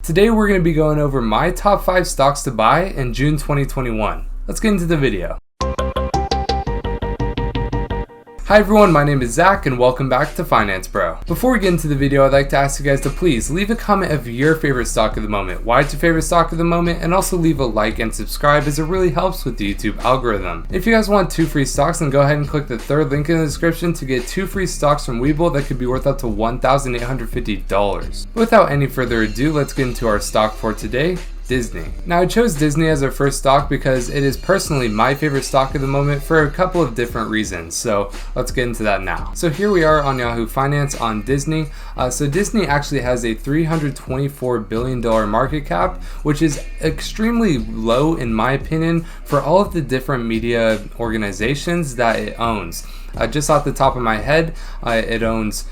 Today we're going to be going over my top 5 stocks to buy in June 2021. Let's get into the video. Hi everyone, my name is Zach and welcome back to Finance Bro. Before we get into the video, I'd like to ask you guys to please leave a comment of your favorite stock of the moment, why it's your favorite stock of the moment, and also leave a like and subscribe as it really helps with the YouTube algorithm. If you guys want 2 free stocks, then go ahead and click the third link in the description to get 2 free stocks from WeBull that could be worth up to $1,850. Without any further ado, let's get into our stock for today. Disney. Now I chose Disney as our first stock because it is personally my favorite stock of the moment for a couple of different reasons, so let's get into that now. So here we are on Yahoo Finance on Disney. So Disney actually has a $324 billion market cap, which is extremely low in my opinion for all of the different media organizations that it owns. Just off the top of my head, it owns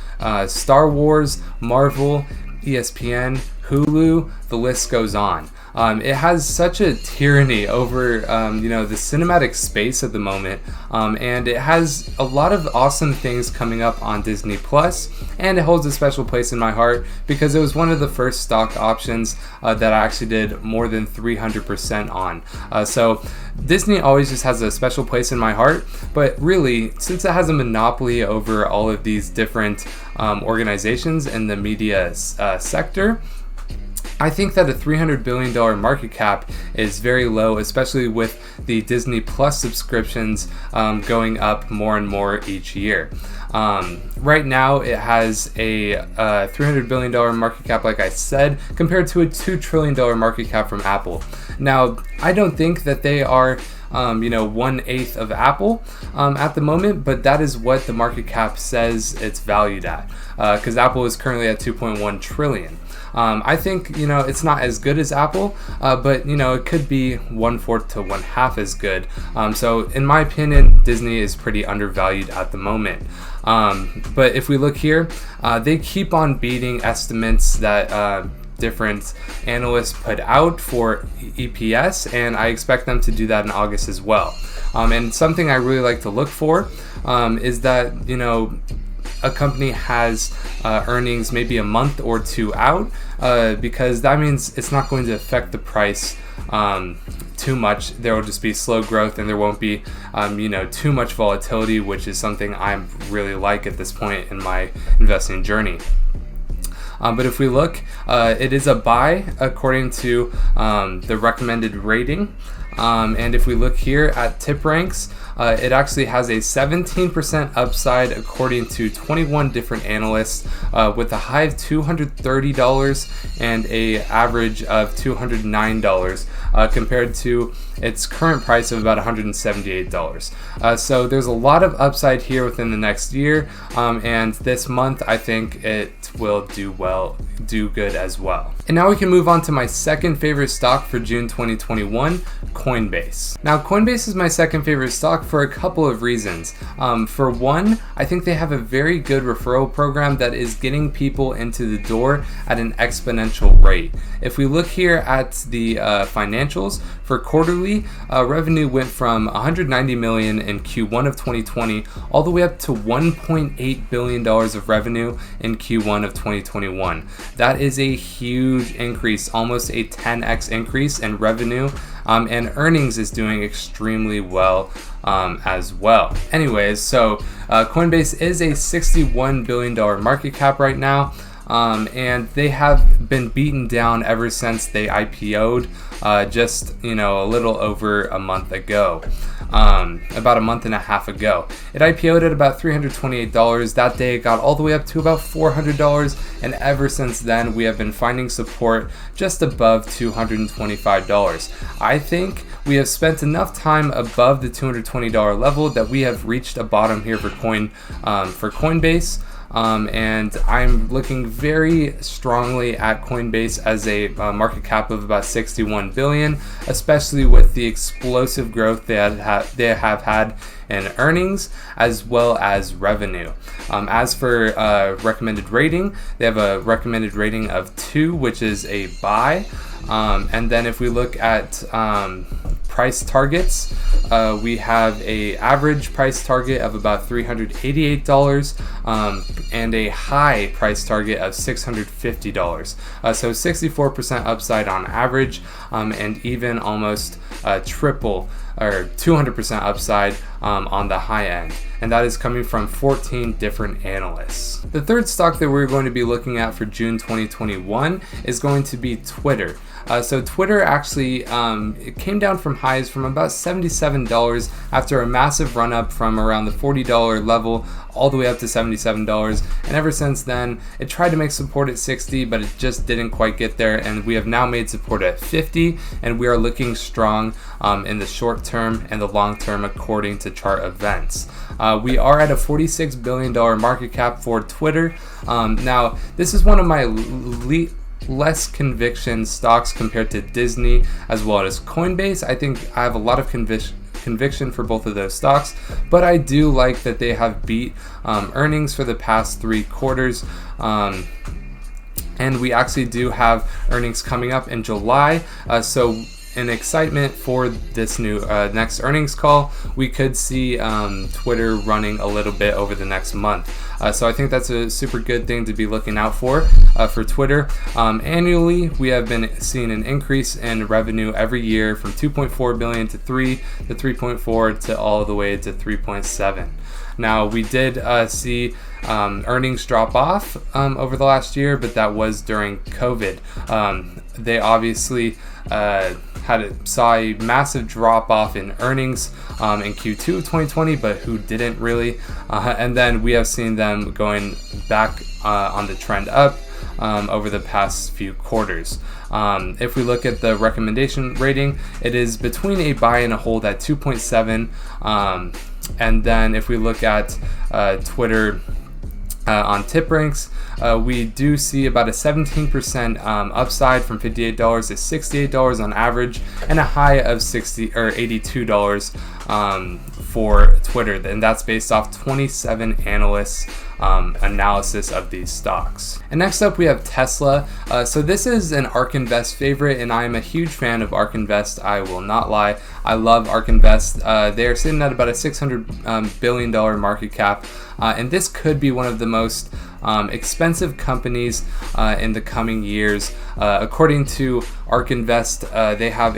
Star Wars, Marvel, ESPN, Hulu, the list goes on. It has such a tyranny over the cinematic space at the moment, and it has a lot of awesome things coming up on Disney Plus, and it holds a special place in my heart because it was one of the first stock options that I actually did more than 300% on. So Disney always just has a special place in my heart, but really, since it has a monopoly over all of these different organizations in the media sector, I think that a $300 billion market cap is very low, especially with the Disney Plus subscriptions going up more and more each year. Right now it has a $300 billion market cap, like I said, compared to a $2 trillion market cap from Apple. Now, I don't think that they are 1/8 of Apple at the moment, but that is what the market cap says it's valued at, because Apple is currently at 2.1 trillion. I think it's not as good as Apple, but it could be 1/4 to 1/2 as good. So in my opinion, Disney is pretty undervalued at the moment. But if we look here, they keep on beating estimates that different analysts put out for EPS, and I expect them to do that in August as well. And something I really like to look for is that a company has earnings maybe a month or 2 out, because that means it's not going to affect the price too much. There will just be slow growth and there won't be too much volatility, which is something I really like at this point in my investing journey. But if we look, it is a buy according to the recommended rating. And if we look here at tip ranks, it actually has a 17% upside according to 21 different analysts, with a high of $230 and a average of $209, compared to its current price of about $178. So there's a lot of upside here within the next year, and this month I think it will do good as well. And now we can move on to my second favorite stock for June 2021, Coinbase. Now Coinbase is my second favorite stock for a couple of reasons. For one, I think they have a very good referral program that is getting people into the door at an exponential rate. If we look here at the financials for quarterly, revenue went from $190 million in Q1 of 2020 all the way up to $1.8 billion of revenue in Q1 of 2021. That is a huge increase, almost a 10x increase in revenue, and earnings is doing extremely well as well. Anyways, so Coinbase is a $61 billion market cap right now. And they have been beaten down ever since they IPO'd just a little over a month ago, about a month and a half ago. It IPO'd at about $328. That day it got all the way up to about $400, and ever since then we have been finding support just above $225. I think we have spent enough time above the $220 level that we have reached a bottom here for Coinbase. And I'm looking very strongly at Coinbase as a market cap of about $61 billion, especially with the explosive growth they have had in earnings as well as revenue. As for recommended rating, they have a recommended rating of 2, which is a buy. And then if we look at price targets. We have a average price target of about $388 and a high price target of $650. So 64% upside on average, and even almost triple or 200% upside on the high end, and that is coming from 14 different analysts. The third stock that we're going to be looking at for June 2021 is going to be Twitter. So Twitter actually it came down from highs from about $77 after a massive run up from around the $40 level all the way up to $77, and ever since then it tried to make support at 60, but it just didn't quite get there, and we have now made support at 50, and we are looking strong in the short term and the long term according to chart events. We are at a $46 billion market cap for Twitter. Now this is one of my less conviction stocks compared to Disney as well as Coinbase. I think I have a lot of conviction for both of those stocks, but I do like that they have beat earnings for the past 3 quarters. And we actually do have earnings coming up in July. So in excitement for this new next earnings call, we could see Twitter running a little bit over the next month. So I think that's a super good thing to be looking out for Twitter. Annually, we have been seeing an increase in revenue every year from 2.4 billion to 3 to 3.4 to all the way to 3.7. Now we did see earnings drop off over the last year, but that was during COVID. They obviously saw a massive drop off in earnings in Q2 of 2020, but who didn't really? And then we have seen them going back on the trend up over the past few quarters. If we look at the recommendation rating, it is between a buy and a hold at 2.7. And then if we look at Twitter on tip ranks, we do see about a 17% upside from $58 to $68 on average, and a high of $82 for Twitter, and that's based off 27 analysts analysis of these stocks. And next up we have Tesla. So this is an ARK Invest favorite, and I am a huge fan of ARK Invest. I will not lie, I love ARK Invest. They are sitting at about a $600 billion market cap, and this could be one of the most expensive companies in the coming years. According to ARK Invest, they have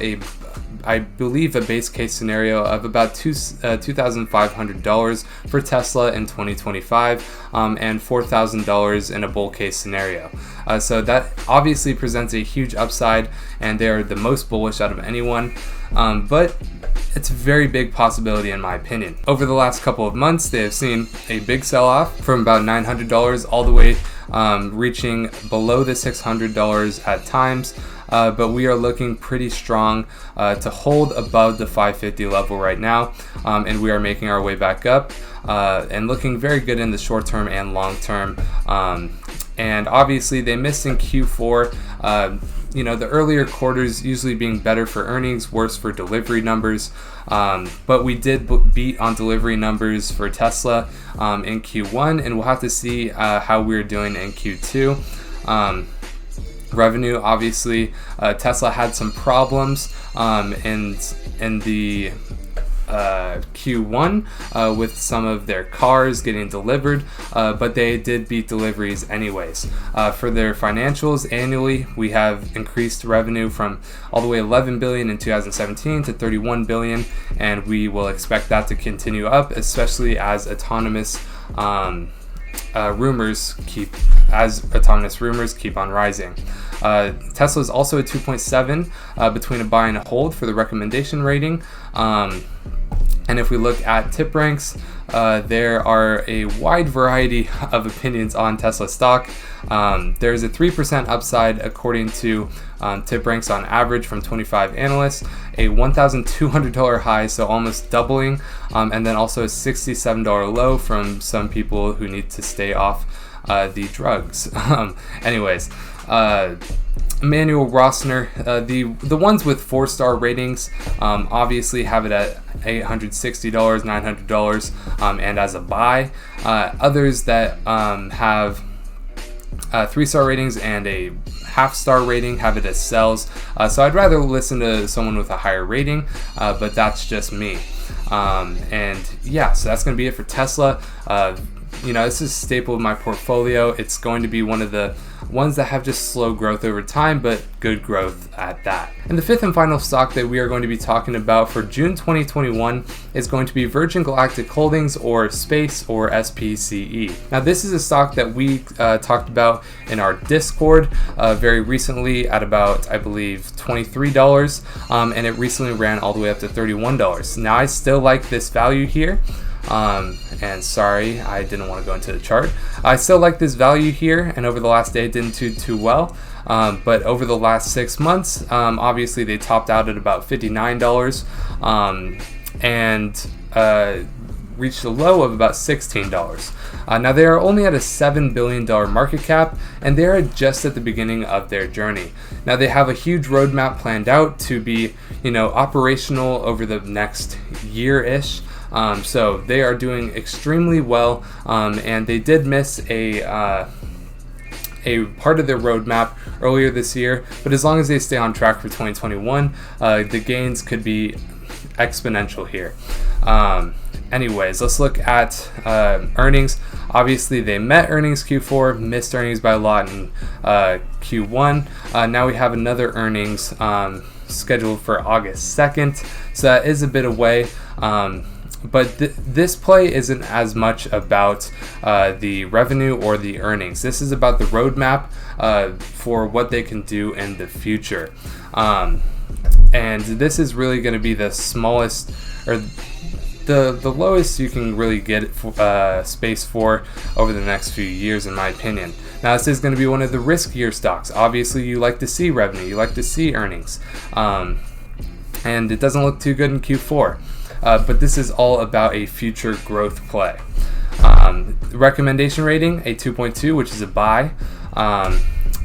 I believe a base case scenario of about $2,500 for Tesla in 2025, and $4,000 in a bull case scenario. So that obviously presents a huge upside, and they are the most bullish out of anyone. But it's a very big possibility in my opinion. Over the last couple of months, they have seen a big sell-off from about $900 all the way reaching below the $600 at times. But we are looking pretty strong to hold above the 550 level right now, and we are making our way back up and looking very good in the short term and long term. And obviously they missed in Q4. The earlier quarters usually being better for earnings, worse for delivery numbers. But we did beat on delivery numbers for Tesla in Q1, and we'll have to see how we're doing in Q2. Revenue, obviously, Tesla had some problems in the Q1 with some of their cars getting delivered, but they did beat deliveries anyways. For their financials annually, we have increased revenue from all the way 11 billion in 2017 to 31 billion, and we will expect that to continue up, especially as autonomous rumors keep on rising. Tesla is also a 2.7 between a buy and a hold for the recommendation rating. And if we look at tip ranks, there are a wide variety of opinions on Tesla stock. There is a 3% upside according to tip ranks on average from 25 analysts, a $1,200 high, so almost doubling, and then also a $67 low from some people who need to stay off the drugs. Anyways, Emmanuel Rossner, the ones with 4-star ratings obviously have it at $860, $900, and as a buy. Others that have 3-star ratings and a half-star rating, have it as sells. So I'd rather listen to someone with a higher rating, but that's just me. And yeah, so that's going to be it for Tesla. This is a staple of my portfolio. It's going to be one of the ones that have just slow growth over time, but good growth at that. And the fifth and final stock that we are going to be talking about for June 2021 is going to be Virgin Galactic Holdings, or SPACE, or SPCE. Now this is a stock that we talked about in our Discord very recently at about, I believe, $23, and it recently ran all the way up to $31. Now I still like this value here. And sorry, I didn't want to go into the chart. I still like this value here, and over the last day it didn't do too well. But over the last 6 months, obviously they topped out at about $59 and reached a low of about $16. Now they are only at a $7 billion market cap, and they're just at the beginning of their journey. Now they have a huge roadmap planned out to be, operational over the next year-ish. So they are doing extremely well, and they did miss a part of their roadmap earlier this year, but as long as they stay on track for 2021, the gains could be exponential here. Anyways, let's look at earnings. Obviously, they met earnings Q4, missed earnings by a lot in Q1. Now we have another earnings scheduled for August 2nd, so that is a bit away. But this play isn't as much about the revenue or the earnings. This is about the roadmap for what they can do in the future. And this is really going to be the smallest, or the lowest you can really get space for over the next few years, in my opinion. Now this is going to be one of the riskier stocks. Obviously you like to see revenue, you like to see earnings, and it doesn't look too good in Q4. But this is all about a future growth play. Recommendation rating, a 2.2, which is a buy.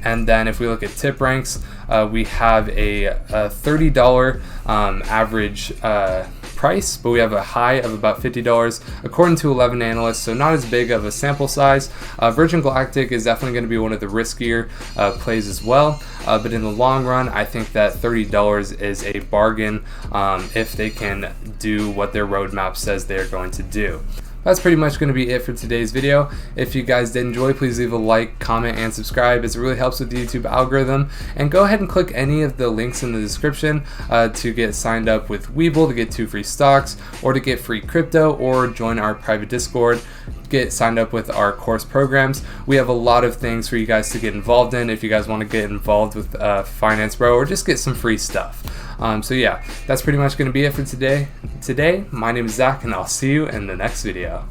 And then if we look at tip ranks, we have a $30 average price, but we have a high of about $50 according to 11 analysts, so not as big of a sample size. Virgin Galactic is definitely going to be one of the riskier plays as well, but in the long run I think that $30 is a bargain if they can do what their roadmap says they're going to do. That's pretty much going to be it for today's video. If you guys did enjoy, please leave a like, comment, and subscribe, as it really helps with the YouTube algorithm. And go ahead and click any of the links in the description to get signed up with WeBull to get 2 free stocks, or to get free crypto, or join our private Discord, get signed up with our course programs. We have a lot of things for you guys to get involved in if you guys want to get involved with Finance Bro, or just get some free stuff. So yeah, that's pretty much going to be it for today. My name is Zach, and I'll see you in the next video.